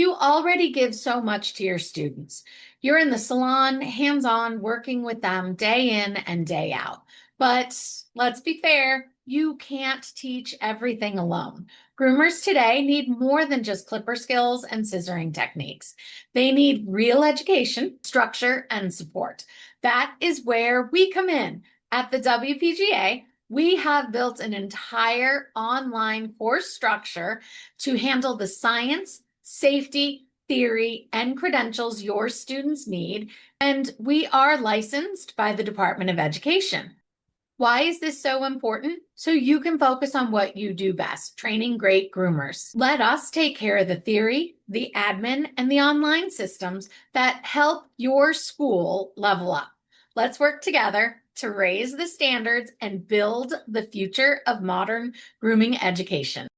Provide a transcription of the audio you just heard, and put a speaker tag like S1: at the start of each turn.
S1: You already give so much to your students. You're in the salon, hands-on, working with them day in and day out. But let's be fair, you can't teach everything alone. Groomers today need more than just clipper skills and scissoring techniques. They need real education, structure, and support. That is where we come in. At the WPGA, we have built an entire online course structure to handle the science, safety, theory, and credentials your students need, and we are licensed by the Department of Education. Why is this so important? So you can focus on what you do best, training great groomers. Let us take care of the theory, the admin, and the online systems that help your school level up. Let's work together to raise the standards and build the future of modern grooming education.